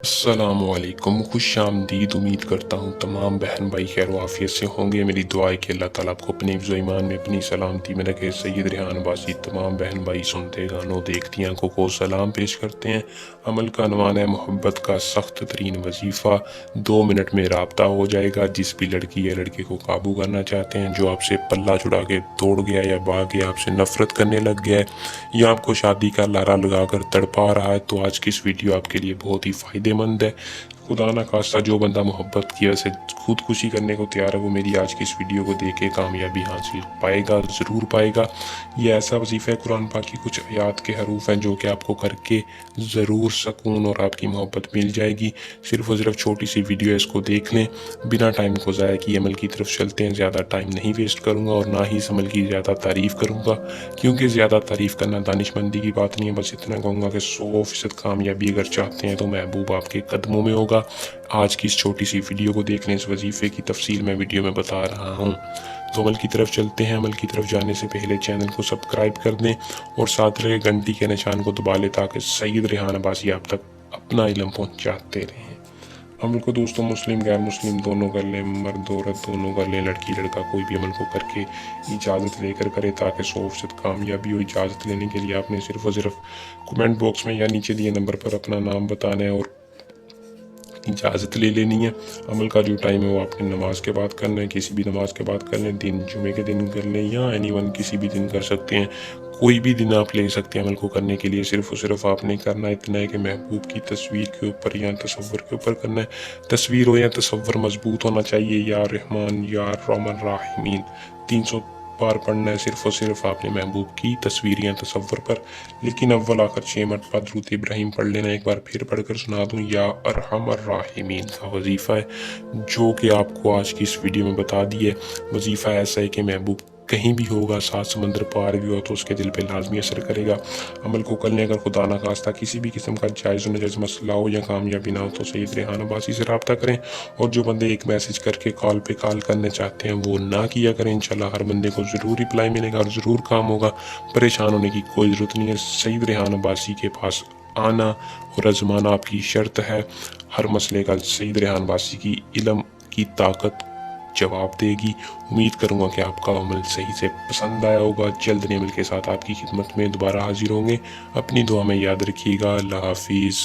अस्सलामुअलैकुम, खुश आमदीद। उम्मीद करता हूँ तमाम बहन भाई खैर आफियत से होंगे। मेरी दुआ है कि अल्लाह ताला आपको अपने हिफ्ज़-ओ ईमान में अपनी सलामती में रखे। सैयद रेहान बासी तमाम बहन भाई सुनते गानों देखती आंखों को सलाम पेश करते हैं। अमल का अनवान है मोहब्बत का सख्त तरीन वजीफ़ा। 2 मिनट में राब्ता हो जाएगा। जिस भी लड़की या लड़के को काबू करना चाहते हैं, जो आपसे पल्ला छुड़ा के दौड़ गया या भाग गया, आपसे नफरत करने लग गया है या आपको शादी का लारा लगाकर तड़पा रहा है, तो आज की इस वीडियो आपके लिए बहुत ही फ़ायदेमंद है। खुदा ना खास्ता जो बंदा मोहब्बत की वजह से खुदकुशी करने को तैयार है, वो मेरी आज की इस वीडियो को देख के कामयाबी हासिल पाएगा, ज़रूर पाएगा। ये ऐसा वजीफ़ा है, कुरान पाक की कुछ आयात के हरूफ हैं जो कि आपको करके ज़रूर सुकून और आपकी मोहब्बत मिल जाएगी। सिर्फ़ और सिर्फ छोटी सी वीडियो है, इसको देख लें। बिना टाइम को ज़ाया किए अमल की तरफ चलते हैं। ज़्यादा टाइम नहीं वेस्ट करूँगा और ना ही इस अमल की ज़्यादा तारीफ़ करूँगा, क्योंकि ज़्यादा तारीफ़ करना दानिशमंदी की बात नहीं है। बस इतना कहूँगा कि 100% कामयाबी अगर चाहते हैं तो महबूब आपके कदमों में होगा। आज की इस छोटी सी वीडियो को देख लें। इस वजीफ़े की तफसील मैं वीडियो में बता रहा हूँ। तो अमल की तरफ चलते हैं। अमल की तरफ जाने से पहले चैनल को सब्सक्राइब कर दें और साथ लगे घंटी के निशान को दबा लें, ताकि सैयद रेहान अब्बासी आप तक अपना इल्म पहुँचाते रहें। अमल को दोस्तों मुस्लिम गैर मुस्लिम दोनों कर लें, मर्द औरत दोनों कर लें, लड़की लड़का कोई भी अमल को करके इजाज़त लेकर करे, ताकि 100% कामयाबी हो। इजाज़त लेने के लिए आपने सिर्फ और सिर्फ कमेंट बॉक्स में या नीचे दिए नंबर पर अपना नाम बताना है और इजाज़त ले लेनी है। अमल का जो टाइम है वो आपने नमाज के बाद करना है, किसी भी नमाज के बाद कर लें, दिन जुमे के दिन कर लें या एनीवन किसी भी दिन कर सकते हैं। कोई भी दिन आप ले सकते हैं अमल को करने के लिए। सिर्फ और सिर्फ आपने करना इतना है कि महबूब की तस्वीर के ऊपर या तसव्वुर के ऊपर करना है। तस्वीर हो या तसव्वुर मजबूत होना चाहिए। या रहमान या रहमान राहिमीन 300 बार पढ़ना है सिर्फ और सिर्फ आपने महबूब की तस्वीर या तसव्वुर पर। लेकिन अव्वल आखिर 6 मरतबा दुरूद इब्राहिम पढ़ लेना। एक बार फिर पढ़कर सुना दूँ, या अरहमर राहिमीन का वजीफ़ा है जो कि आपको आज की इस वीडियो में बता दिए। वजीफ़ा ऐसा है कि महबूब कहीं भी होगा, 7 समंदर पार भी हो, तो उसके दिल पे लाजमी असर करेगा। अमल को करने अगर खुदा ना खास्ता किसी भी किस्म का जायज़ नजायज़ मसला हो या कामयाबी ना हो, तो सैयद रेहान अब्बासी से रब्ता करें। और जो बंदे एक मैसेज करके कॉल पे कॉल करने चाहते हैं वो ना किया करें। इंशाल्लाह हर बंदे को ज़रूर रिप्लाई मिलेगा और ज़रूर काम होगा। परेशान होने की कोई ज़रूरत नहीं है। सैयद रेहान अब्बासी के पास आना और आजमाना आपकी शर्त है। हर मसले का सैयद रेहान अब्बासी की इल्म की ताकत जवाब देगी। उम्मीद करूँगा कि आपका अमल सही से पसंद आया होगा। जल्द नए अमल के साथ आपकी खिदमत में दोबारा हाजिर होंगे। अपनी दुआ में याद रखिएगा। अल्लाह हाफिज़।